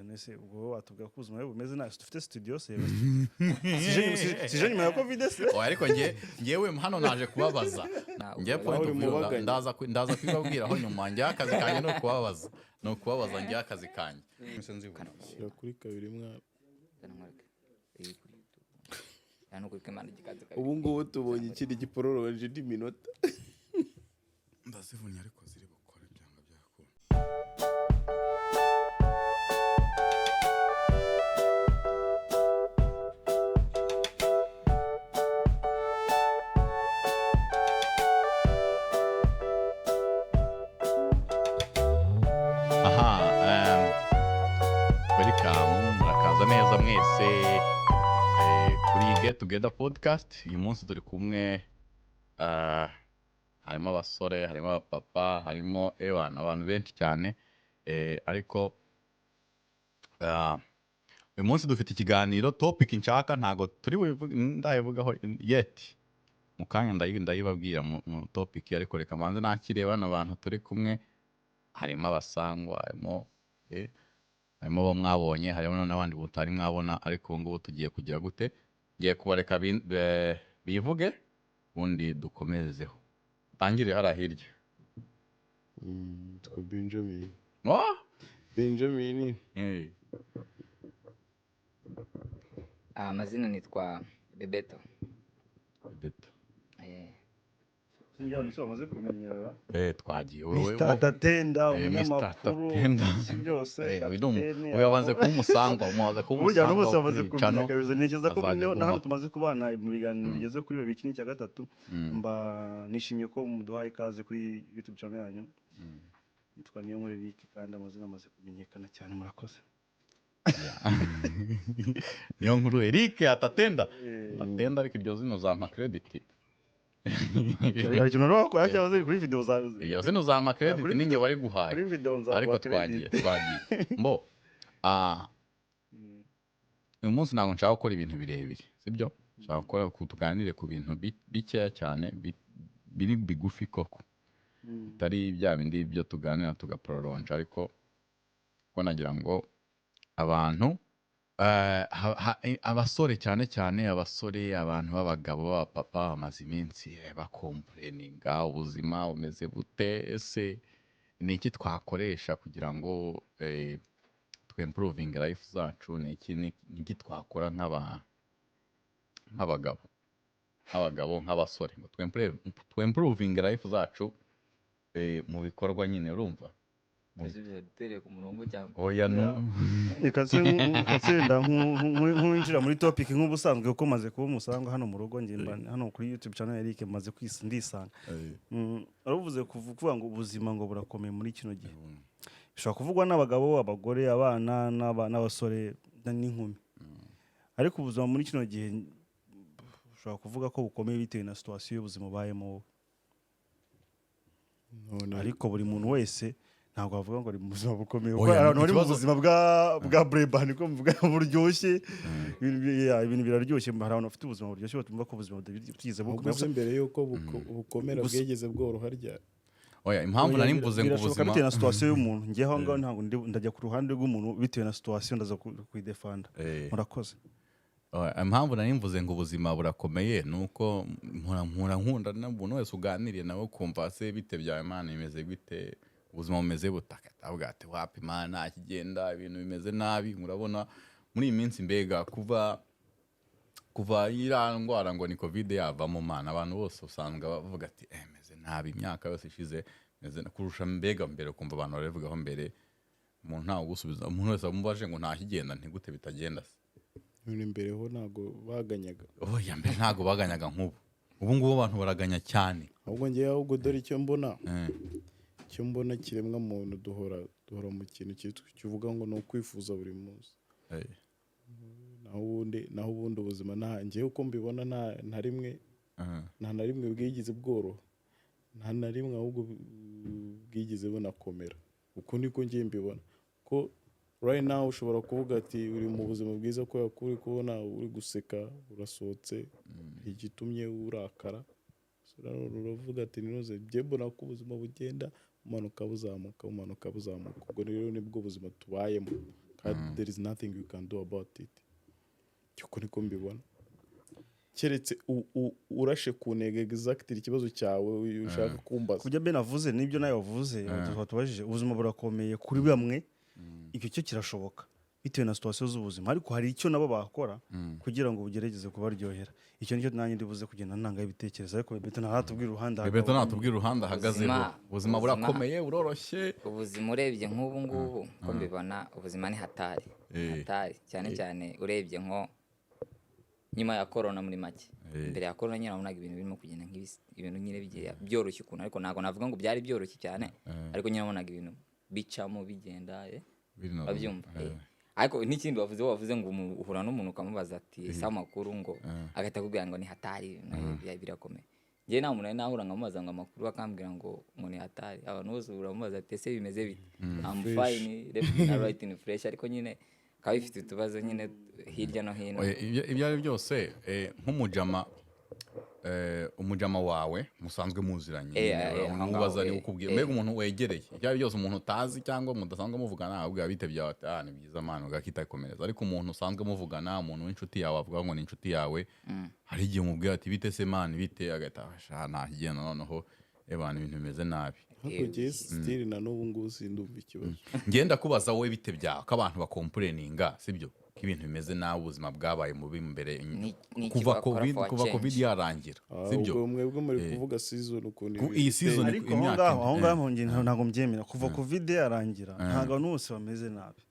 nese ubwo watubwira ko ubuzima bwe bumeze nta dufite studio se sije nyuma ya covid se ariko ngewe hano naje kubabaza ngiye point of view ndaza kwibabwiraho nyuma njye akazi kanje no kubabaza njye akazi kanje sira kuri kabiri mwa ubu ngubu tubonye ikindi gipororoje indi minota ndazivunya ariko ziri bukora byanga byakora murakaza neza mwese kuri Get Together podcast. Uyu munsi turi kumwe harimo abasore, harimo abapapa, harimo abantu benshi cyane ariko uyu munsi dufite ikiganiro topic nshaka ntago turi ndayivugaho yet mu kanya ndayibabwira mu topic ariko reka manze nakireba n'abantu turi kumwe harimo abasangwa harimo bo mwabonye harimo n'abandi butari mwabona ariko ubu ngubu tugiye kugira gute ngiye kubareka bivuge ubundi dukomezeho tangire hara hirya twa Benjamin amazina nitwa Bebeto. sinjya bamaze kumenyera twagiye Mr. Tatenda umunyamakuru byose uyabanze kumusangwa umuhaza kumusangwa burya n'ubose bamaze kumenya kabisa ntekereza ko naho tumaze kubana mu biganiro bigeze kuri 2 cya gatatu mba nishimiye ko muduhaye ikaze kuri YouTube channel yanyu nitwa niyo muri Eric kandi amazina amaze kumenyekana cyane murakoze niyo nkuru Eric Tatenda ariko iryo zino za credit hari ikintu roko yacyamaze kuri video zawe iyo zino za credit ninge bari guhaye ariko twagiye mbo uyu munsi ntabwo nshaka gukora ibintu birebire sibyo nshaka gukora tuganire ku bintu bikeya cyane biri bigufi koko bitari bya bindi byo tuganira tugaprolonge ariko ko nagira ngo abantu abasore cyane abasore abantu b'abagabo b'abapapa bamaze iminsi bakomplayininga ubuzima bumeze bute ese ni iki twakoresha kugira ngo twimprove life zacu ni iki twakora nk'abagabo nk'abasore ngo twimprove life zacu mu bikorwa nyine urumva Tere ku murongo cyangwa oya no ikatsinda nk'injira muri topic nk'ubusanzwe uko maze kuba umusanga hano mu rugo ngimba hano kuri YouTube channel Eric maze ndisanga aravuze kuvuga ngo ubuzima ngo burakomeye muri kino gihe bishobora kuvugwa n'abagabo abagore abana n'abasore n'inkumi ariko ubuzima muri kino gihe ushobora kuvuga ko bukomeye bitewe na situation y'ubuzima bayemo ariko buri muntu wese ntabwo bavuga ngo ari mu buzima bukomeye kuko abantu bari mu buzima bwa Breban ko mvuga buryoshye ibintu biraryoshye hari abantu bafite ubuzima buryoshye batumva ko ubuzima butize bukomeye mbere yuko bukomera bwegeze bworoha rya oya impamvu nari mvuze ngo ubuzima bitewe na situation y'umuntu ngiye aho ngaho ntabwo ndajya ku ruhande rw'umuntu bitewe na situation ndaza kuidefanda murakoze impamvu nari mvuze ngo ubuzima burakomeye nuko nkunda n'umuntu wese uganiriye nawe kumva se bite bya Imana imeze gute ubuzima bumeze butaka avuga ati wapi Imana akigenda ibintu bimeze nabi murabona muri iyi minsi mbega kuva irangwara ngo ni covid yavamo Mana abantu bose usanga bavuga ati meze nabi imyaka yose ishize meze kurusha mbega mbere kumva abantu barevugaho mbere umuntu ntawo gusubiza umuntu wese amubaje ngo ntakigenda ntigute bitagenda se imbere ho ntago baganyaga oya mbere ntago baganyaga nk'ubu ngubu abantu baraganya cyane ahubwo ngiye ahubwo dore icyo mbona icyo mbona kiremwa muntu duhora mu kintu kivuga ngo no kwifuza buri munsi naho ubundi ubuzima ngiye uko mbibona nta rimwe bwigize bworoha nta na rimwe ahubwo bwigize bunakomera uko niko ngiye mbibona ko right now ushobora kuvuga ati uri mu buzima bwiza ko yakuri kubona uri guseka urasohotse igitumye urakara uravuga ati ninoze byebona ko ubuzima bugenda umanuka buzamuka ubwo rero nibwo buzima tubayemo there is nothing you can do about it. Cyuko niko mbibona keretse urashe ku ntego exactly ikibazo cyawe ushaka kumbaza. Kujya Ben avuze nibyo nayo wavuze twatubajije ubuzima burakomeye kuri bamwe, icyo cyo kirashoboka bitewe na situation z'ubuzima, ariko hari icyo nabo bakora kugira ngo bugerageze kubaryohera. Icyo nicyo nanjye ndibuze kugenda ntanga ibitekerezo, ariko Beto ntatubwira uruhanda ahagazeho. Ubuzima burakomeye buroroshye. Ubuzima urebye nk'ubu ngubu ko mbibona ubuzima ni hatari cyane cyane urebye nko nyuma ya corona muri make. Mbere ya corona nyine nabonaga ibintu birimo kugenda ibintu nyine bigiye byoroshye ukuntu, ariko ntago navuga ngo byari byoroshye cyane, ariko nyine nabonaga ibintu bicamo bigenda babyumva. Ariko n'ikindi wavuze ngo uhura n'umuntu ukamubaza ati ese amakuru ngo agahita akubwira ngo ni hatari birakomeye. Njye nta muntu nahura nkamubaza ngo amakuru akambwira ngo ni hatari. Abantu bose uramubaza ati ese bimeze bite? I'm fine, left and right in fresh, ariko nyine kaba ifite utubazo nyine hirya no hino. Ibyo ari byose umujama wawe musanzwe muziranye, umubaza ni ukubwira mbega umuntu wegereye ibyo ari byose, umuntu utazi cyangwa mudasanzwe muvugana abwira bitebye ni byiza mano gakita ikomereza. Ariko umuntu usanzwe muvugana, umuntu w'inshuti yawe avuga ngo ni inshuti yawe, hari igihe umubwira ati bite se man bite, agahita nta kigenda noneho ebana ibintu bimeze nabi. Hakugiye still na n'ubu ngubu sindumva ikibazo. Ngenda kubaza wowe bite byawe ko abantu bakomplaininga sibyo ko ibintu bimeze nabi, ubuzima bwabaye mubi mbere kuva covid yarangira sibyo. Mwebwe muri kuvuga season ukuntu iyi season imyaka aho ngaho ntago mbyemera kuva covid yarangira ntago n'umunsi bameze nabi.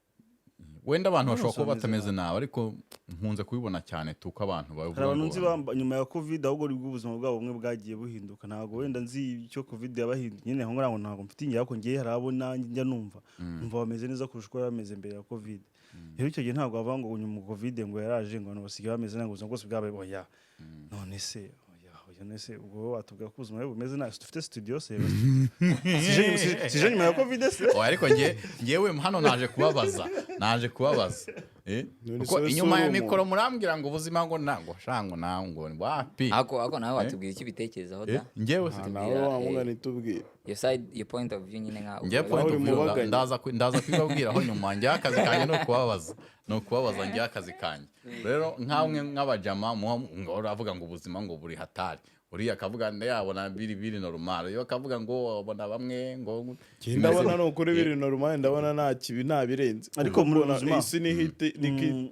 Wenda abantu bashobora kuba batameze nabi, ariko nkunze kubibona cyane tuko abantu bavuga ngo nyuma ya covid ahubwo ubuzima bwabo bumwe bwagiye buhinduka. Ntago wenda nzi icyo covid yabahinduye nyine aho ngaho ntago mfite ingiye, ariko ngiye harabona njya numva bameze neza kurusha uko bameze mbere ya covid. Rero icyo gihe ntago bavuga ngo nyuma covid ngo yaraje ngo abantu basigaye bameze neza, ubuzima bwose bwabaye oya. None se ubwo watubwira ko ubuzima bumeze nabi dufite studio se sije nyuma ya covid se. Ariko ngewe hano naje kubabaza kuko inyuma ya mikoro murambwira ngo ubuzima ngo nango shango nango wapi. Ako nawe watubwira iki bitekerezaho da ngewe nawe wamuna nitubwira your point of view nyine nka ngewe point of view ndaza kwibabwira aho nyuma njya akazi kanje no kubabaza njya akazi kanje. Rero nkamwe nk'abajama uravuga ngo ubuzima ngo buri hatari, uriya akavuga ndayabona biri normal, yo akavuga ngo abona bamwe ngo ndabona no kuri biri normal, ndabona nta kibi nta birenze. Ariko muri ubuzima isi ni hit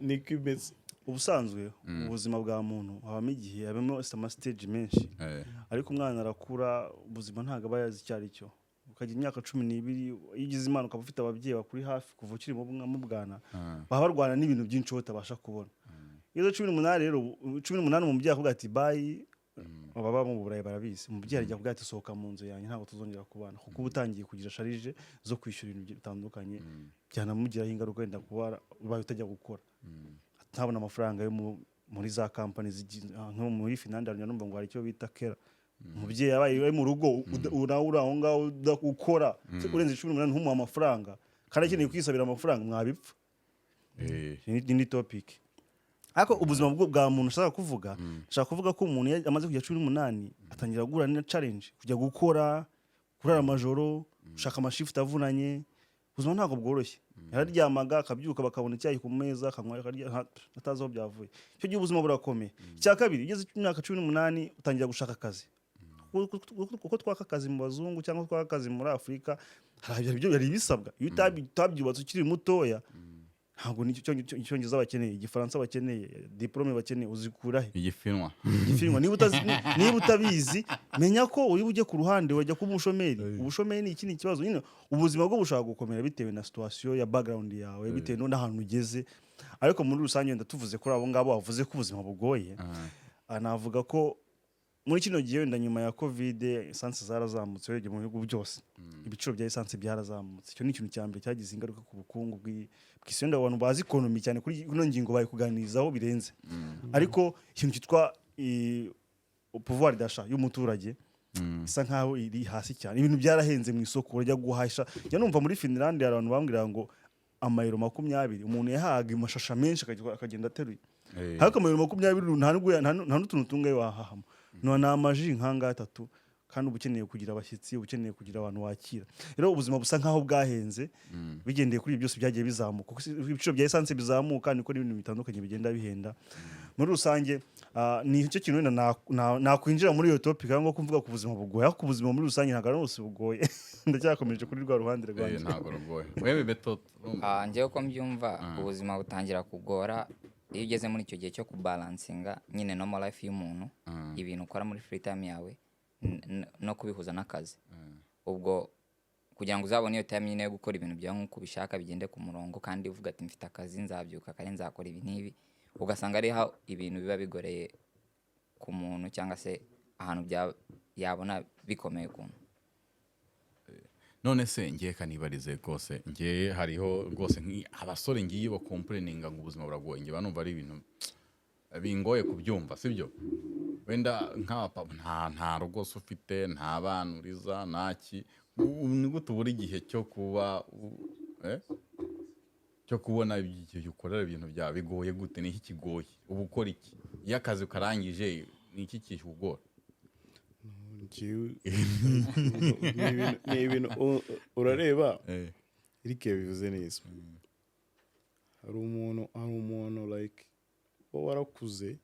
nikimeze ubusanzwe ubuzima bwa muntu habamo igihe habamo ama stage menshi, ariko umwana arakura ubuzima ntago abayazi cyari cyo. Ukagira imyaka 12 yigize imana ukaba ufite ababyeyi bakuri hafi kuva ukiri mu bwana, baba barwana n'ibintu byinshi utabasha kubona. Iyo 18 rero 18 mu mubyeyi avuga ati bye, baba mu burayi barabizi, umubyeyi ajya kuvuga ati sohoka mu nzu yanjye ntabwo tuzongera kubana, kuko ubutangiye kugira sharije zo kwishyura ibintu bitandukanye byanamugiraho ingaruka wenda kuba ubaye utajya gukora, ntabona amafaranga yo muri za company nko muri Finland numva ngo hari icyo bita kera. Umubyeyi yabaye mu rugo uraho aho ngaho udakora urenze 18 ntumuha amafaranga kandi akeneye kwisabira amafaranga mwabipfa. Ni topic. Ariko ubuzima bwa muntu ushaka kuvuga ko umuntu amaze kujya 18 atangira gura ni challenge kujya gukora kurara amajoro ushaka amashift avunanye. Ubuzima ntabwo bworoshye, yararyamaga akabyuka bakabona icyayi ku meza akamwa atazo byavuye. Icyo gihe ubuzima burakomeye. Icya kabiri ugeze imyaka 18 utangira gushaka akazi, kuko twaka akazi mu bazungu cyangwa twaka akazi muri Afrika hari ibyo yari bisabwa. Iyo utabyubatse ukiri mutoya ntabwo nicyo Icyongereza bakeneye, Igifaransa bakeneye, diplome bakeneye, uzikurahe igifinwa niba utabizi menya ko uri bujye ku ruhande wajya ku mushomeri. Ubushomeri ni ikindi kibazo nyine. Ubuzima bwo bushaka gukomera bitewe na situation ya background yawe, bitewe n'ahantu ugeze. Ariko muri rusange ndatuvuze kuri abo ngabo bavuze ko ubuzima bugoye. Anavuga ko muri kino gihe wenda nyuma ya covid essence zarazamutse wege mu bihugu byose, ibiciro bya essence byarazamutse. Icyo ni ikintu cyambere cyagize ingaruka ku bukungu bw'isi, wenda abantu bazi economy cyane kuri ino ngingo bayi kuganirizaho birenze. Ariko ikintu cyitwa pouvoir d'achat y'umuturage isa nkaho iri hasi cyane. Ibintu byarahenze mu isoko urajya guhasha. Njya numva muri Finland hari abantu bambwira ngo amayero 20 umuntu yahaga amashasha menshi akagenda ateruye. Ariko amayero 20 nta n'utuntu tungaye wahahama. None amaji nkanga 3 kandi uba ukeneye kugira abashyitsi, uba ukeneye kugira abantu wakira. Rero ubuzima busa nkaho bwahenze bigendeye kuri ibyo byose byagiye bizamuka, kuko ibiciro bya esanse bizamuka niko n'ibintu bitandukanye bigenda bihenda. Muri rusange ni cyo kintu wenda nakwinjira muri iyo topic cyangwa kuvuga ku buzima bugoye, ariko ubuzima muri rusange ntabwo ari bose bugoye. Ndacyakomeje kuri rwa ruhande rwanjye. Ntabwo rugoye. Wewe Beto njyewe ko mbyumva ubuzima butangira kugora iyo ugeze muri icyo gihe cyo kubalansinga nyine normal life y'umuntu, ibintu ukora muri free time yawe no kubihuza n'akazi. Ubwo kugira ngo uzabone iyo time nyine yo gukora ibintu byawe nk'uko ubishaka bigende ku murongo, kandi uvuga ati mfite akazi, nzabyuka kare nzakora ibi n'ibi, ugasanga ariho ibintu biba bigoreye ku muntu cyangwa se ahantu yabona bikomeye ukuntu. none se ngiye kanibarize rwose, ngiye hariho rwose abasore ngiye bo complaininga ngo ubuzima buragoye, ngiye banumva ari ibintu bingoye kubyumva, sibyo? Wenda nk'abapapa nta rwose ufite, nta bana uriza, ntaki, ni gute ubura igihe cyo kuba cyo kubona igihe ukorera ibintu byawe bigoye gute? Ni iki kigoye? Ubu ukora iki iyo akazi karangije? Ni iki kikugora? ni ibintu urareba Eric yabivuze neza. Hari umuntu like wo warakuze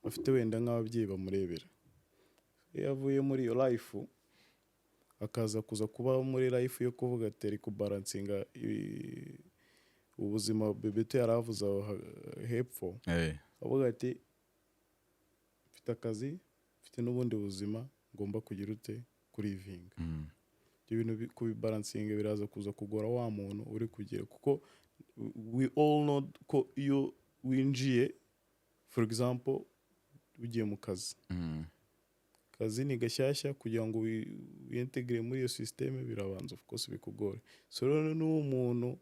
afite wenda nk'ababyeyi bamurebera, iyo yavuye muri iyo life akaza kuza kuba muri life yo kuvuga ati ari kubalansinga ubuzima Bebeto yaravuze hepfo, avuga ati mfite akazi, mfite n'ubundi buzima ngomba kugira ute kurivinga. Ibyo bintu kubibalansinga biraza kuza kugora wa muntu uri kugira, kuko we all know ko iyo winjiye for example ugiye mu kazi, kazi ni gashyashya, kugira ngo wintegre muri iyo systeme birabanza of course bikugore. So rero n'uwo muntu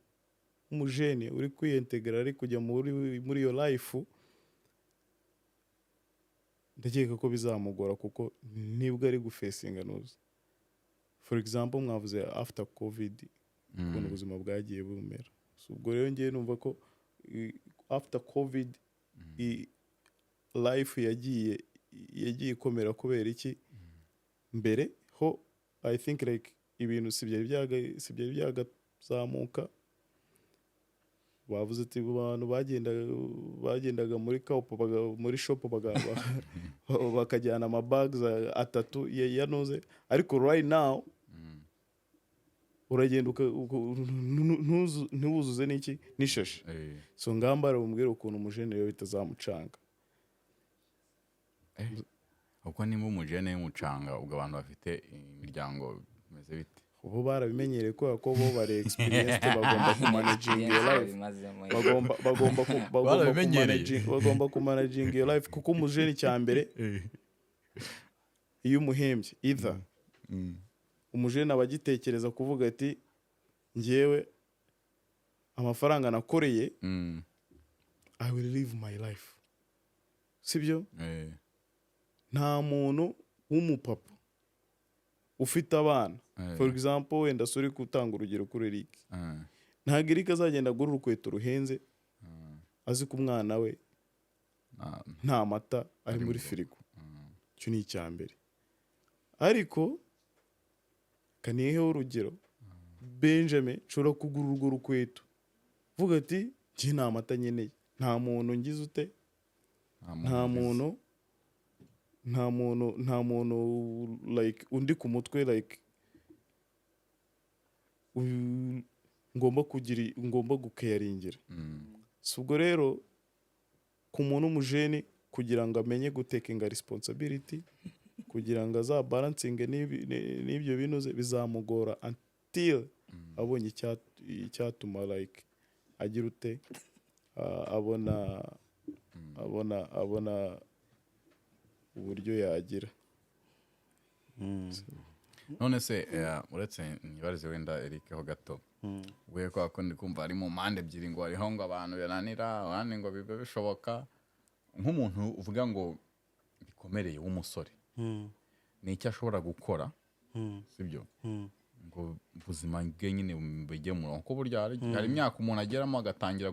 umujene uri kwiyintegra ari kujya muri iyo life, ndakeka ko bizamugora, kuko nibwo ari gufesinga nuza. For example mwavuze after covid ukuntu ubuzima bwagiye bumera. So ubwo rero ngiye numva ko after covid life yagiye ikomera. Kubera iki? Mbere ho I think like ibintu sibyari byagazamuka. Bavuze ati abantu bagendaga muri kaupo muri shop bakajyana amabags atatu yanoze, ariko right now uragenda ntuzuze n'iki n'ishashi. So ngambara umbwira ukuntu umujene yo bitazamucanga. Uko nimba umujene y'umucanga, ubwo abantu bafite imiryango bimeze bite? Ubu barabimenyereye ko bo bari experienced, bagomba kumanaging your life, bagomba kumanaging your life. Kuko umujene cyambere iyo umuhembye either umujene abagitekereza kuvuga ati ngewe amafaranga nakoreye I will live my life, sibyo? Nta muntu w'umupapa ufite abana, for example wenda suri gutanga urugero kuri Eric, ntabwo Eric azagenda agura urukweto ruhenze azi ko umwana we nta mata ari muri firigo. Icyo ni icyambere. Ariko kaniyeho urugero Benjamin nshobora kugura urwo rukweto vuga ati njye nta mata nkeneye, nta muntu ngize ute, nta muntu like undi ku mutwe like ngomba gukeyaringira. So ubwo rero ku muntu umujeni kugira ngo amenye gutekinga responsibility, kugira ngo azabalansinge n'ibyo binoze bizamugora until abonye icyatuma like agira ute abona uburyo yagira. None se uretse nibarize wenda Eric ho gato, we ko ndi kumva ari mu mande ebyiri, ngo hariho ngo abantu birananira, abandi ngo bibe bishoboka. Nk'umuntu uvuga ngo bikomereye w'umusore, ni icyo ashobora gukora, sibyo? ngo ubuzima bwe nyine bujye mu murongo, kuko burya hari imyaka umuntu ageramo agatangira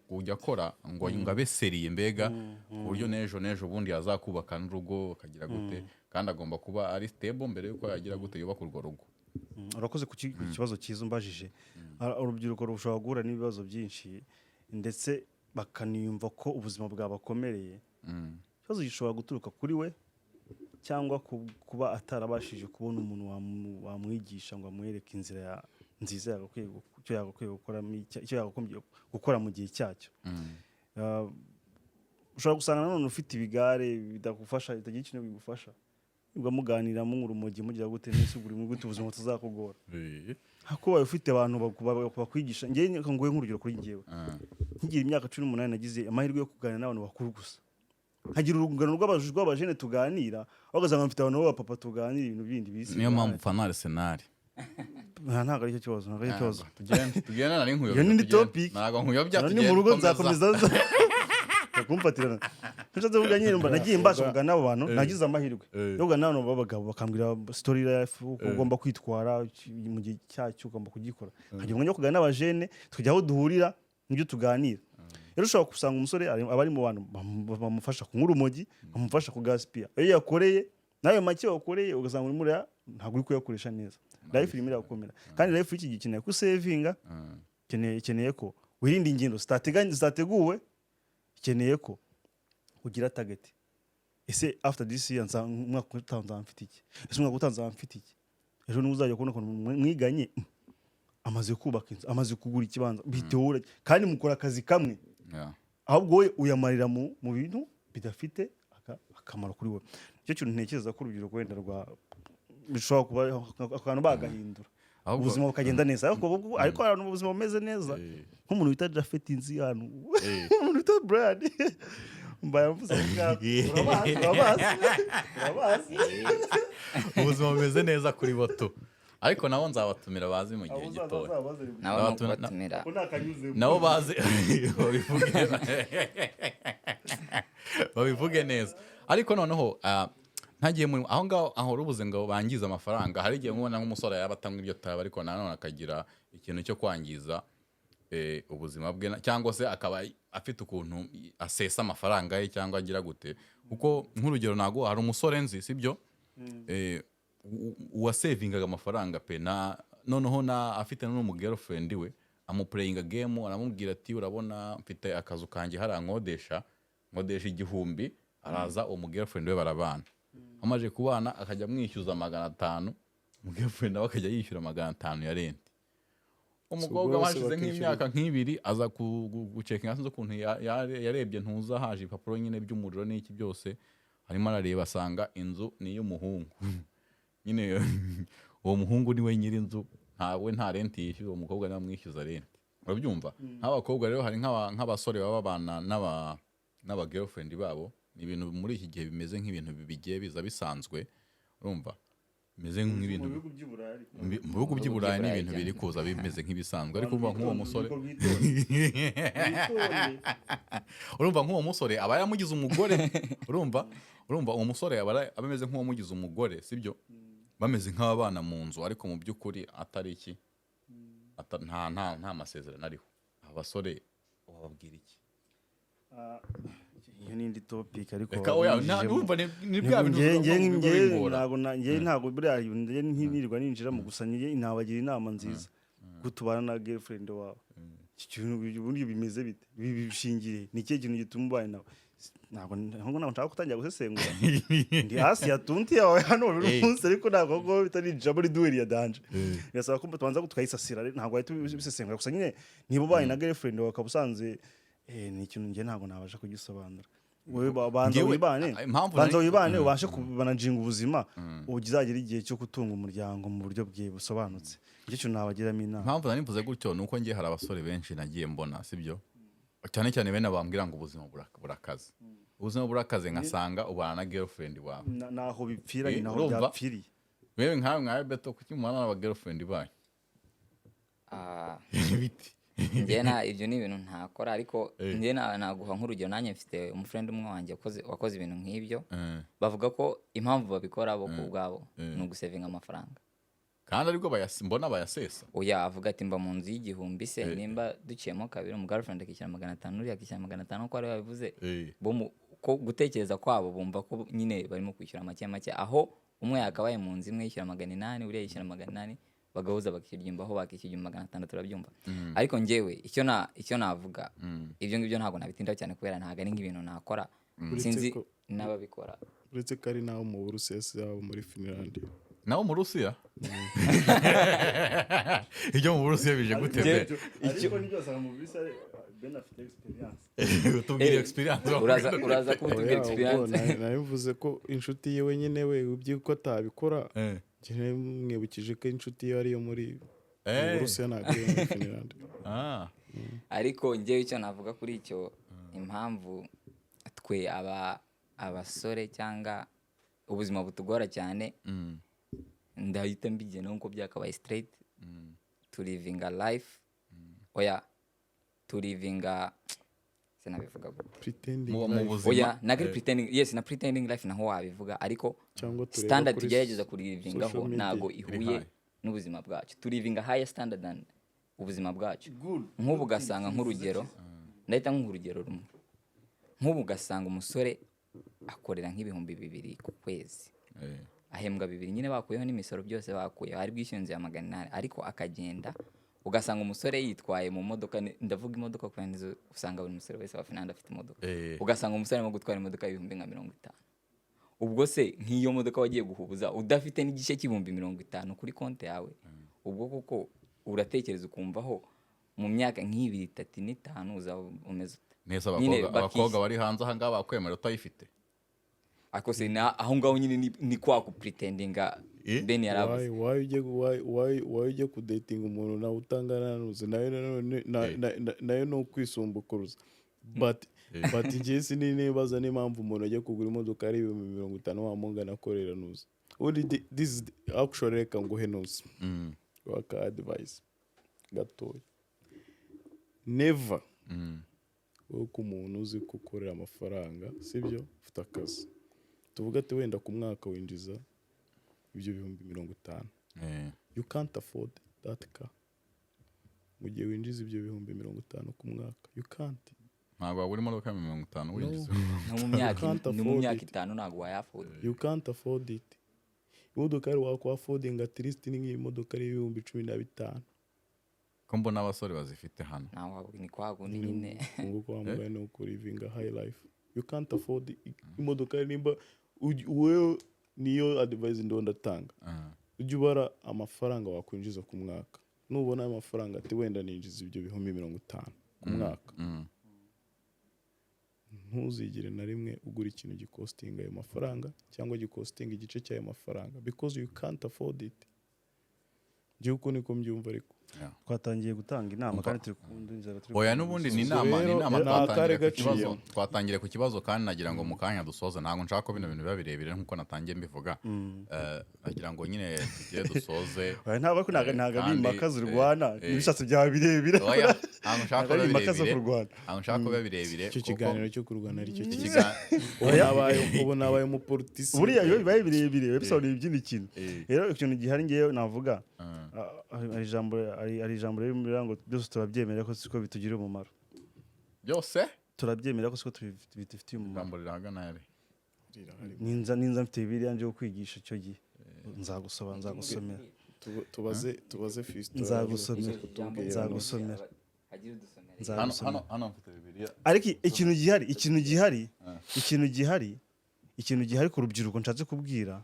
kujya akora ngo abe seriye mbega ku buryo n'ejo bundi yazakubaka n'urugo akagira gute, kandi agomba kuba ari stable mbere yuko yagira gute yubaka urwo rugo. urakoze ku kibazo cyiza umbajije. Urubyiruko rushobora guhura n'ibibazo byinshi ndetse bakaniyumva ko ubuzima bwabakomereye. Ikibazo gishobora guturuka kuri we cyangwa kuba atarabashije kubona umuntu wamwigisha ngo amwereke inzira nziza yagakwiye gukora mu gihe cyacyo. Ushobora gusanga nanone ufite ibigare bidagufasha, bitagira ikintu bigufasha, ubwo muganiramo urumogi mugira gute n'isuguri mu gute ubuzima tuzakugora. Hakubaye ufite abantu bakwigisha. Ngiye nguye nk'urugero kuri ngiyewe, nkigira imyaka 18 nagize amahirwe yo kuganira n'abantu bakuru gusa, hagira urungano rw'abajene tuganira, bagazanga mfite abantu b'abapapa tuganira ibintu bindi bisi. Niyo mpamvu fana Arsenal ntabwo ari cyo kibazo, ntabwo ari cyo kibazo. Tugenda nari nkuyobya. Iyo ni topic. Ntabwo nkuyobya, Ni mu rugo nzakomeza kumfatirana. Nshatse kuvuga nyine mba nagiye mbasha kugana abo bantu, nagize amahirwe yo kugana n'abantu b'abagabo bakambwira story life uko ugomba kwitwara mu gihe cyacyo, ugomba kugikora. Hagira umwanya wo kugana n'abajene tukajya aho duhurira n'ibyo tuganira. Rero ushobora gusanga umusore abari mu bantu bamufasha kunywa urumogi, bamufasha kugaspia. Iyo yakoreye nayo make wakoreye ugasanga uri muri ntabwo uri kuyakoresha neza. Life irimo irakomera, kandi life iki gikeneye ku savinga, keneye ko wirinda ingendo zitateguwe, keneye ko ugira target. Ese after this year umwaka utaha mfite iki? Ese umwaka utaha mfite iki? Ejo n'uzajya kubona ko mwiganye amaze kubaka inzu, amaze kugura ikibanza, bitewe kandi mukora akazi kamwe. Ahubwo we uyamarira mu bintu bidafite akamaro kuri we. Icyo kintu ntekereza ko urubyiruko wenda bishobora kuba akantu bagahindura, ubuzima bukagenda neza. Ariko abantu ubuzima bumeze neza, nk'umuntu wita Jafet Inzi hano, umuntu wita Brad mbaya mvuze urabazi ubuzima bumeze neza kuri boto. Ariko nabo nzabatumira bazi mu gihe gitoya, nabo bazi babivuge neza. Ariko noneho ntagiye aho ngaho ahora ubuze ngo bangiza amafaranga. Hari igihe nkubona nk'umusore yaba atanga iryo taba, ariko nanone akagira ikintu cyo kwangiza ubuzima bwe, cyangwa se akaba afite ukuntu asesa amafaranga ye cyangwa agira gute. Kuko nk'urugero nago hari umusore nzi, sibyo, uwasevingaga amafaranga pe, noneho afite n'umugirlfriend we amuplayinga game, aramubwira ati urabona mfite akazu kanjye hari nkodesha 1000, araza umugirlfriend we barabana. Amaje kubana akajya mwishyuza 500, umugirlfriend nawe akajya yishyura 500 ya rent. Umukobwa washize nk'imyaka nk'ibiri aza gucekinga sinzo kuntu yarebye ntuza haje ipapuro nyine by'umuriro n'iki byose, harimo arareba asanga inzu ni y'umuhungu. Nyine uwo muhungu niwe nyiri inzu, nta rent yishyuza, uwo mukobwa nawe amwishyuza rent. Urabyumva? Nk'abakobwa rero hari nk'abasore babana n'aba girlfriend babo, ni ibintu muri iki gihe bimeze nk'ibintu bigiye biza bisanzwe. Urumva? Bimeze nk'ibintu mu bihugu by'Iburayi ni ibintu biri kuza bimeze nk'ibisanzwe. Ariko urumva nk'uwo musore urumva nk'uwo musore aba yamugize umugore. Urumva uwo musore aba ameze nk'uwamugize umugore, sibyo? Bameze nk'abana mu nzu, ariko mu by'ukuri atari iki, nta masezerano ariho. Abasore wababwira iki? Iyo n'indi topic, ariko numva ni bwa bintu ntabwo buriya ntirirwa ninjira mu gusa nabagira inama nziza gutubana na girlfriend wawe. Ikintu ubundi bimeze bite, bishingiye ni cyo kintu gituma ubaye nawe. Ntabwo nshaka gutangira gusesengura ndi hasi yatunti yawe hano buri munsi, ariko ntabwo ngo bitarinjira muri duel ya danje. Birasaba ko tubanza tukayisasira, ntabwo ahita bisesengura. Gusa nyine niba ubaye na girlfriend wawe akabusanze ni ikintu nge ntabwo nabasha kugisobanura. Wewe banza wibane ubashe kubanajinga ubuzima, ugizagira igihe cyo gutunga umuryango mu buryo bwe busobanutse. Icyo kintu nabagiramo inama. Impamvu nari mvuze gutyo nuko ngiye hari abasore benshi nagiye mbona, sibyo, cyane cyane bene bambwira ngo ubuzima burakaze. Ubuzima burakaze, ngasanga ubana na girlfriend wawe naho bipfira, naho byapfiriye. Wewe nkawe Beto, kuki umwana n'aba girlfriend bayo biti? Ibyo ni ibintu ntakora, ariko naguha nk'urugero. Nanjye mfite umufriend umwe wanjye wakoze ibintu nk'ibyo. Bavuga ko impamvu babikora bo ku bwabo ni ugusevinga amafaranga. kandi ariko mbona bayasesa. oya avuga ati mba mu nzu y'igihumbi se nimba duciyemo kabiri mu girlfriend akishyura 500 uriya akishyura 500 ko ari babivuze bo ko gutekereza kwabo bumva ko nyine barimo kwishyura make aho umwe yakabaye mu nzu imwe yishyura 800 uriya yishyura 800 bagahuza bakishyura aho bakishyura 600 turabyumva. Ariko njyewe icyo navuga ibyo ngibyo ntabwo nabitindaho cyane kubera ntago ari nk'ibintu nakora sinzi n'ababikora. uretse ko ari naho mu Burusiya yabo muri Finland naho mu Rusiya ibyo mu Burusiya bije gute ariko nibyo asanga mu Burusiya Ben afite experience utubwire experience uraza kubutubwira experience nabivuze ko inshuti ye wenyine we ubyiko atabikora cyane mwibukije ko inshuti ye ari yo muri Burusiya ntabwo ari muri Finland. ariko njyewe icyo navuga kuri icyo impamvu twe abasore cyangwa ubuzima butugora cyane ndahita mbigena nkuko byakabaye straight to living a life oya to living a sinabivuga pretending oya nagari pretending yes na pretending life naho wabivuga ariko standard tugerageza ku living aho nago ihuye n'ubuzima bwacu to living a higher standard than ubuzima bwacu. Nk'ubu gasanga nk'urugero ndahita nk'urugero rumwe nk'ubu gasanga umusore akorera nk'ibihumbi 2 ku kwezi ahembwa 2 nyine bakuyeho n'imisoro byose bakuyeho ari bwishyunze ya 800 ariko akagenda ugasanga umusore yitwaye mu modoka ndavuga imodoka kwa nzo usanga buri musore wese wa Finland afite imodoka ugasanga umusore arimo gutwara imodoka y'ibihumbi 50. ubwo se nk'iyo modoka wagiye guhubuza udafite n'igice cy'ibihumbi 50 kuri konti yawe ubwo koko uratekereza ukumvaho mu myaka nk'ibiri 3 5 uzaba umeze neza abakobwa bari hanze aha ngaha bakwemera utayifite ako se na aho ngaho nyine ni kwa ku pretendinga Ben yaravuze why ujye ku dating umuntu na utangana nuze nayo no kwisumbukuruza but ngiye sinibaza n'impamvu umuntu ajya kugura imodoka ari 50 wamungana akorera nuze this is actually reka nguhe nuze waka advice gatoya never uko umuntu uzi gukorera amafaranga sibyo ufite akazi tuvuga ati wenda ku mwaka winjiza ibyo 50,000 you can't afford that car mu gihe winjiza ibyo 50,000 ku mwaka you can't ntabwo wabura imodoka 50 winjiza mu myaka 5 ntabwo wayafford you can't afford it. Imodoka ari wako affording at least ni imodoka ari 15,000 ko mbona abasore bazifite hano nawe ni kwago nyine ngo kwa mbaye no ku living a high life you can't afford imodoka nimba wewe niyo advice ndo ndatanga ujye ubara amafaranga wakwinjiza ku mwaka nubona amafaranga ati wenda ninjiza ibyo 50,000 ku mwaka ntuzigire na rimwe ugura ikintu gikostinga ayo mafaranga cyangwa gikostinga igice cy'ayo mafaranga because you can't afford it. Giye uko niko mbyumva ariko twatangiye gutanga inama kandi turi kundi inzira turi oya n'ubundi ni inama twatangire ku kibazo kandi nagira ngo mu kanya dusoze ntago nshaka ko bino bintu biba birebire nkuko natangiye mbivuga nagira ngo nyine tugiye dusoze ntabwo ko naga bimakaza urwana n'ibishatse byawe birebire oya ntago nshaka ko biba birebire cyo kiganiro cyo kurwana ari cyo kiganiro ubu nabaye mu politisi buriya iyo bibaye birebire episode y'ibindi kintu rero ikintu gihari ngiye navuga ari ijambo rero ngo byose turabyemera ko siko bitugira umumaro byose turabyemera ko siko bifitiye umumaro ijambo rirahagana yari ninza mfite Bibiliya nje kwigisha icyo gihe nzagusomera tubaze Fisto nzagusomera hano mfite Bibiliya ariko ikintu gihari ku rubyiruko nshatse kubwira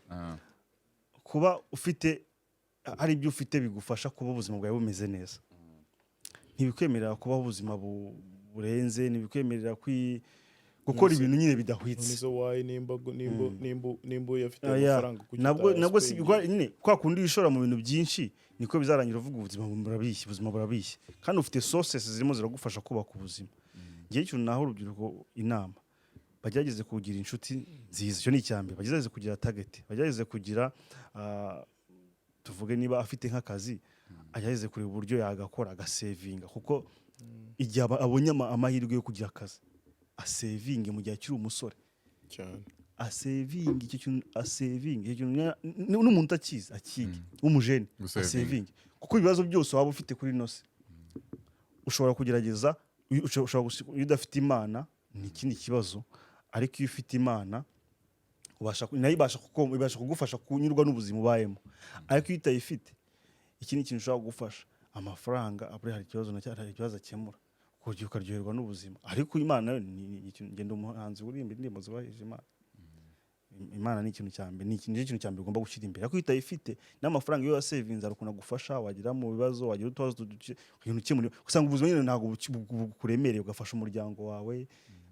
kuba ufite hari ibyo ufite bigufasha kuba ubuzima bwawe bumeze neza ntibikwemerera kubaho ubuzima burenze ntibikwemerera gukora ibintu nyine bidahwitse nizo wayi nimba yafite amafaranga nabwo si nyine kwa kundi wishora mu bintu byinshi niko bizarangira uvuga ubuzima burabishye kandi ufite sources zirimo ziragufasha kubaka ubuzima ngiye cyo naho urubyiruko inama bagerageze kugira inshuti nziza cyo ni icyambere bagerageze kugira target bagerageze kugira tuvuge niba afite nk'akazi agerageze kureba uburyo yagakora agasevinga kuko igihe abonye amahirwe yo kugira akazi asevinge mu gihe akiri umusore cyane asevinga icyo kintu, asevinga icyo kintu, n'umuntu akizi akige w'umujene asevinga, kuko ibibazo byose waba ufite kuri nose ushobora kugerageza, iyo udafite Imana ni ikindi kibazo, ariko iyo ufite Imana nayo ibasha kugufasha kunyurwa n'ubuzima ubayemo, ariko iyo utayifite iki ni ikintu ushobora kugufasha. Amafaranga hari ikibazo akemura, ukaryoherwa n'ubuzima, ariko Imana ni ikintu, ngenda umuhanzi uririmba indirimbo zubahiriza Imana. Imana ni ikintu cya mbere, ni ikintu cya mbere ugomba gushyira imbere, ariko iyo utayifite n'amafaranga iyo wasevinze ari ukuntu agufasha, wagira mu bibazo, wagira utubazo ibintu ukemura, usanga ubuzima nyine ntabwo bukuremereye, ugafasha umuryango wawe,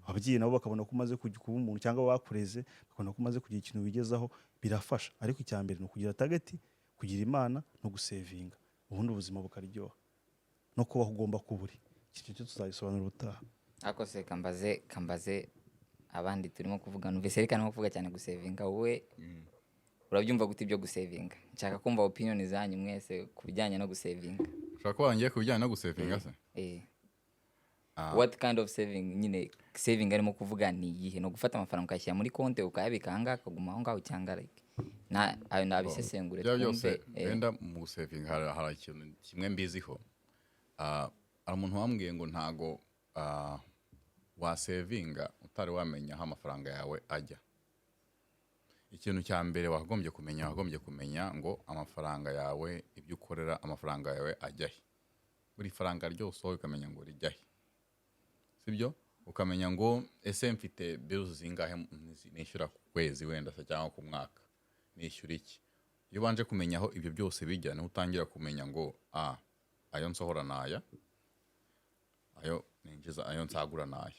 ababyeyi nabo bakabona ko umaze kuba umuntu, cyangwa bakureze bakabona ko umaze kugira ikintu wigezaho, birafasha. Ariko icya mbere ni ukugira target, kugira Imana no gusevinga, ubundi ubuzima bukaryoha no kubaho ugomba kuburi. Iki cyo tuzagisobanura ubutaha. Ako se kambaze abandi turimo kuvuga, numvise reka no kuvuga cyane gusevinga, wowe urabyumva gute ibyo gusevinga? Nshaka kumva opinion zanyu mwese ku bijyanye no gusevinga. Ushaka ko wangiye ku bijyanye no gusevinga se? What kind of saving? Nyine saving arimo kuvuga ni iyihe? No gufata amafaranga ukayashyira muri konti ukayabika ahangaha akaguma aho ngaho, cyangwa like ayo nabisesengure twumve. Wenda mu gusevinga hari ikintu kimwe mbiziho. Hari umuntu wambwiye ngo ntago wasevinga utari wamenya aho amafaranga yawe ajya. Ikintu cya mbere wagombye kumenya ngo amafaranga yawe, ibyo ukorera amafaranga yawe ajya he. Buri faranga ryose ukamenya ngo rijya he, sibyo? Ukamenya ngo ese mfite bills zingahe nishyura ku kwezi wenda se cyangwa ku mwaka, nishyura iki. Iyo banje kumenya aho ibyo byose bijya, ni utangira kumenya ngo ayo nsohora naya, ayo ninjiza, ayo nsagura naya.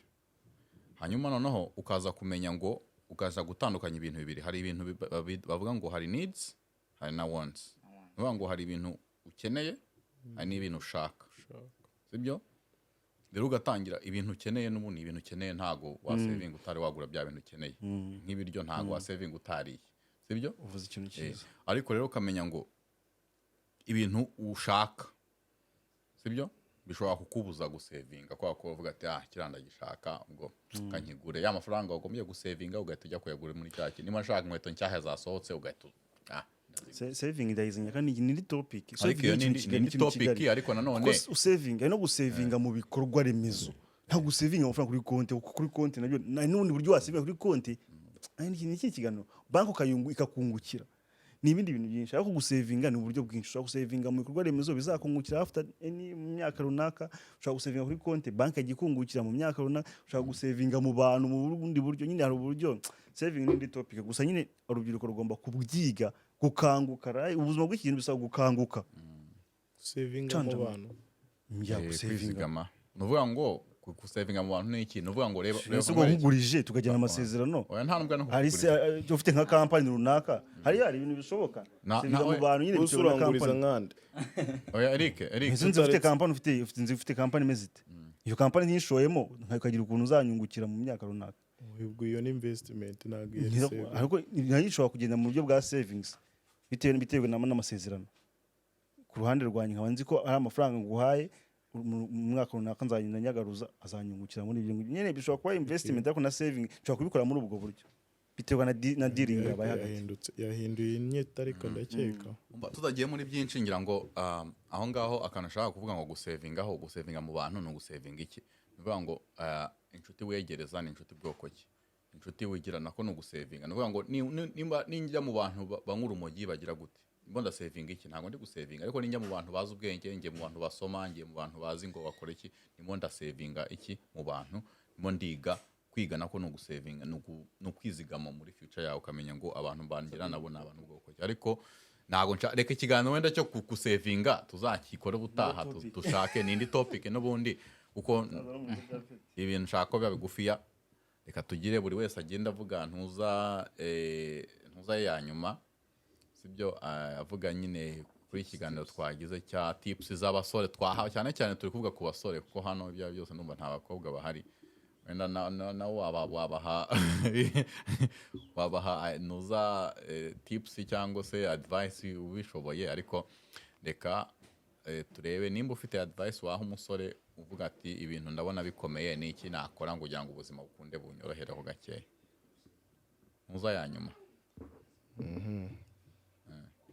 Hanyuma noneho ukaza kumenya ngo, ukaza gutandukanya ibintu bibiri. Hari ibintu bavuga ngo hari needs, hari na wants. Bavuga ngo hari ibintu ukeneye, hari n'ibintu ushaka, sibyo? Rero ugatangira ibintu ukeneye, n'ubundi ibintu ukeneye ntago wasevinga utari wagura bya bintu ukeneye. Nk'ibiryo ntago wasevinga utariye, sibyo? Uvuze ikintu cyiza. Ariko rero ukamenya ngo ibintu ushaka, sibyo, bishobora kukubuza gusevinga, kwa ko uvuga ati kiranda gishaka ubwo kanyigure ya mafaranga wagombye gusevinga, ugahita ujya kuyagura muri cyaki. Niba nshaka inkweto nshya zasohotse ugahita saving ndayizinya kandi ni topic. Ni topic, ariko nanone usevinga no gusevinga mu bikorwa remezo, nta gusevinga amafaranga kuri konti. Kuri konti nabyo n'ubundi buryo wasevinga kuri konti, ni iki kiganiro banki ikakungukira, ni ibindi bintu byinshi. Ariko gusevinga ni uburyo bwinshi. Ushobora gusevinga mu bikorwa remezo bizakungukira after mu myaka runaka, ushobora gusevinga kuri konti banki igikungukira mu myaka runaka, ushobora gusevinga mu bantu mu bundi buryo. Nyine hari uburyo saving ni topic, gusa nyine urubyiruko rugomba kubyiga, gukanguka. Ubuzima bw'ikintu bisaba gukanguka. Sevinga mu bantu kwizigama, nuvuga ngo gusevinga mu bantu ni iki? Nuvuga ngo reba nkugurije tukajyana amasezerano, hari se ufite nka company runaka, hari ibintu bishoboka. Sevinga mu bantu nyine bishoboka company nkande. Eric ufite company mezite, iyo company nishoyemo nkagira ukuntu uzanyungukira mu myaka runaka. Ubwo iyo ni investment ntabwo ariko nayishobora kugenda mu buryo bwa savings bitewe n'amasezerano. Ku ruhande rwanjye nkaba nzi ko ari amafaranga nguhaye mu mwaka runaka nzagenda nyagaruza, azanyungukira muri ibyo. Nyine bishobora kuba investment ariko na saving ushobora kubikora muri ubwo buryo bitewe na dealing yabaye hagati. Yahinduye inyeta ariko ndakeka tutagiye muri byinshi, ngira ngo aho ngaho akanashaka kuvuga ngo gusevinga mu bantu no gusevinga iki. Nuvuga ngo inshuti wegereza ni inshuti bwoko ki? Inshuti wigirana ko no gusevinga. Nuvuga ngo nimba ninjya mu bantu bankura umogi bagira gute, nimba ndasevinga iki? Ntago ndi gusevinga. Ariko ninjya mu bantu bazi ubwenge, ngiye mu bantu basoma, ngiye mu bantu bazi ngo bakora iki, nimba ndasevinga iki mu bantu, nimba ndiga kwiga nako no gusevinga, no kwizigama muri future yawe, ukamenya ngo abantu bangira nabo ni abantu bwoko ki. Ariko ntago reka ikiganiro wenda cyo kusevinga tuzakikora ubutaha, dushake n'indi topic n'ubundi, uko ibintu nshaka biba bigufiya. Reka tugire buri wese agenda avuga ntuza ya nyuma, sibyo? Avuga nyine kuri ikiganiro twagize cya tips z'abasore twahawe, cyane turi kuvuga ku basore kuko hano ibya byose numva nta bakobwa bahari. Wenda nawe wabaha ntuza tips cyangwa se advice ubishoboye. Ariko reka turebe nimba ufite advice waha umusore uvuga ati ibintu ndabona bikomeye, ni iki nakora ngo kugira ngo ubuzima bukunde bunyorohereho gakeya. muza ya nyuma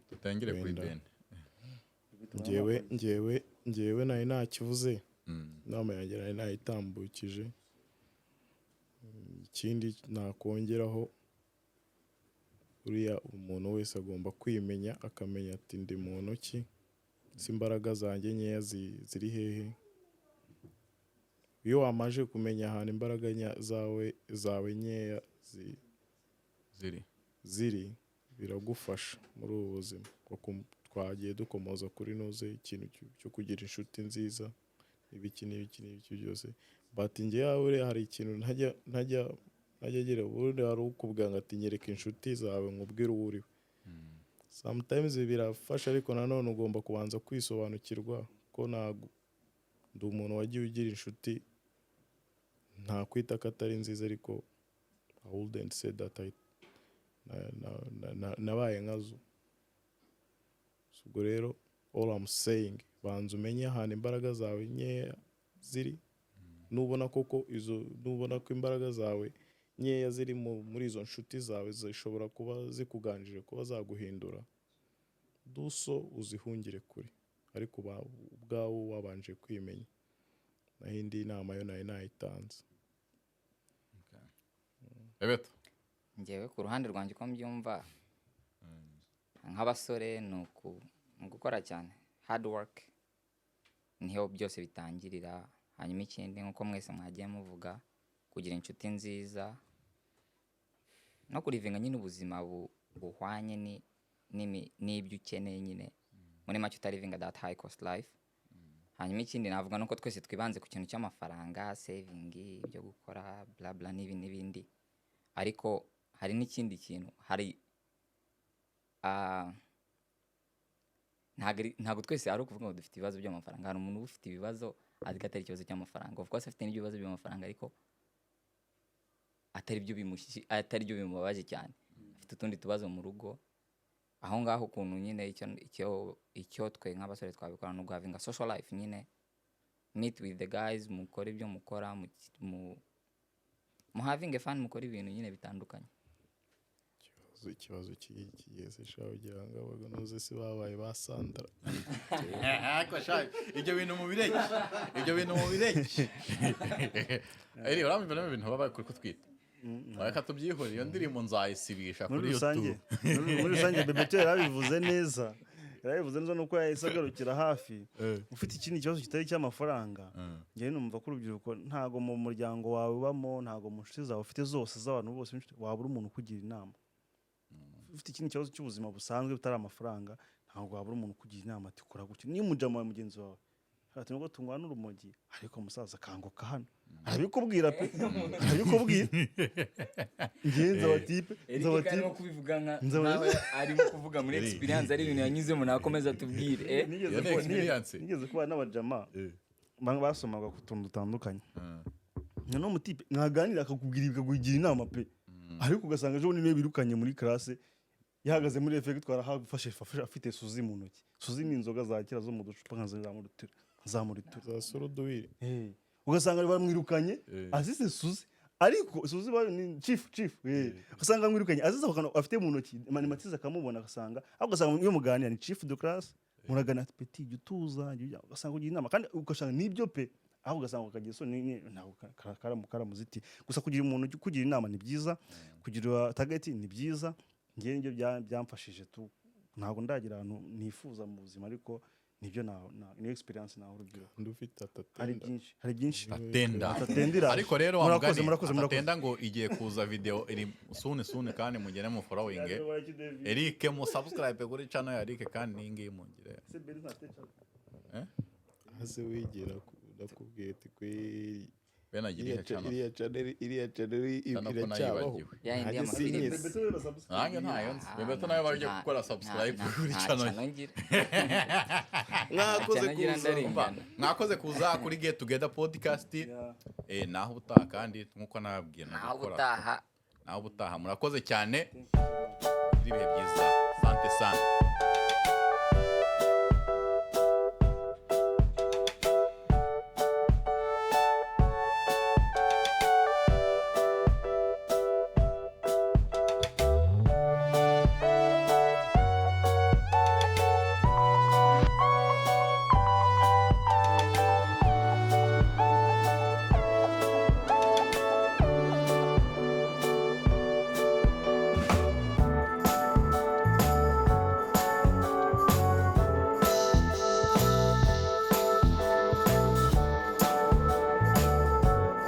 tutangire kuri Wenda. Ben. njyewe nari nakivuze inama yanjye nari nayitambukije. Ikindi nakongeraho, uriya umuntu wese agomba kwimenya akamenya ati ndi muntu ki, si imbaraga zanjye nkeya ziri hehe. Iyo wamaje kumenya ahantu imbaraga zawe nkeya ziri biragufasha muri ubu buzima. Twagiye dukomoza kuri noze ikintu cyo kugira inshuti nziza n'ibiki byose, but njyewe hari ikintu ntajya agira ubundi hari ukubwira ngo ati nyereka inshuti zawe nkubwire uwo uriwe. Sometimes birafasha, ariko nanone ugomba kubanza kwisobanukirwa ko ndi umuntu wagiye ugira inshuti nta kwita ko atari nziza, ariko I wouldn't say that nabaye nkazo. Ubwo rero all I'm saying, banza umenye ahantu imbaraga zawe nkeya ziri. Nubona ko imbaraga zawe nkeya ziri muri izo nshuti zawe zishobora kuba zikuganjije kuba zaguhindura, duso uzihungire kure, ariko ubwawe wabanje kwimenya. Naho indi nama yo nari nayitanze. Bebeto njyewe ku ruhande rwanjye uko mbyumva nk'abasore ni ugukora cyane, hard work niho byose bitangirira. Hanyuma ikindi nk'uko mwese mwagiye muvuga, kugira inshuti nziza no kurivinga nyine ubuzima buhwanye n'ibyo ukeneye nyine, muri make utarivinga that high cost life. Hanyuma ikindi navuga nuko twese twibanze ku kintu cy'amafaranga, saving, ibyo gukora bla bla n'ibindi, ariko hari n'ikindi kintu, hari ntabwo twese ari ukuvuga ngo dufite ibibazo by'amafaranga. Hari umuntu ufite ibibazo ariko atari ikibazo cy'amafaranga, of course afite n'ibibazo by'amafaranga ariko atari byo bimubabaje cyane, afite utundi tubazo mu rugo. Aho ngaho ukuntu nyine icyo twe nk'abasore twabikora no guhavinga social life, nyine meet with the guys, mukora ibyo mukora, muhavinge fun, mukora ibintu nyine bitandukanye. Ikibazo kigeze shaho ugira ngo abaganoze si babaye basandara. ibyo bintu mu bireke eri uramubona ibintu baba kuri kutwita. Reka tubyihore, iyo ndirimbo nzayisibisha kuri YouTube. Muri rusange Bebeto yarabivuze neza nuko yahise agarukira hafi. Ufite ikindi kibazo kitari cy'amafaranga, njyewe numva ko urubyiruko ntago mu muryango wawe ubamo, ntago mu nshuti zawe ufite zose z'abantu bose wabura umuntu ukugira inama. Ufite ikindi kibazo cy'ubuzima busanzwe butari amafaranga, ntabwo wabura umuntu kugira inama ati kora gutya. Niyo umujama wa mugenzi wawe ati ngo tungwana urumogi, ariko musaza kanguka hano, arabikubwira pe, arabikubwira. Ngenza batipe no kubivuga nkawe arimo kuvuga muri experience, ari ibintu yanyuzemo nakomeza tubwire. Nigeze kuba n'abajama basomaga ku tuntu dutandukanye, no mutipe mwaganira akakubwira bikagugira inama pe, ariko ugasanga ejo niwe birukanye muri classe yahagaze muri effect twarahagufashe afite suzi mu ntoki. Suzi ni inzoga za kera zo mu ducupa nzamuritura za soroduwire. Ugasanga baramwirukanye azise suzi, ariko suzi ni chief ugasanga mwirukanye azize afite mu ntoki manimatiza akamubona, agasanga iyo muganira ni chief de classe, muragana petit gutuza, ugasanga ugira inama kandi ugasanga nibyo pe, aho ugasanga ukagiye so ntabwo karamuziti. Gusa kugira umuntu kugira inama ni byiza, kugira target ni byiza. Ngiye nibyo byamfashije tu, ntabwo ndagira ahantu nifuza mu buzima, ariko nibyo ni experience naho urubyiruko ndufite hari byinshi atendera. Ariko rero wamugani atenda ngo igiye kuza video iri sune kandi mugere mu following Eric, mu subscribe kuri channel ya Eric kandi ningi mungire hase wigira ndakubwiye ati kwe bena iriya channel iracyabaho. nange ntayo nzi. Bebeto nayo bagiye gukora subscribe kuri channel. Mwakoze kuza kuri Get Together podcast. Naho ubutaha kandi nkuko nababwiye naho ubutaha murakoze cyane. Ibihe byiza, sante sana.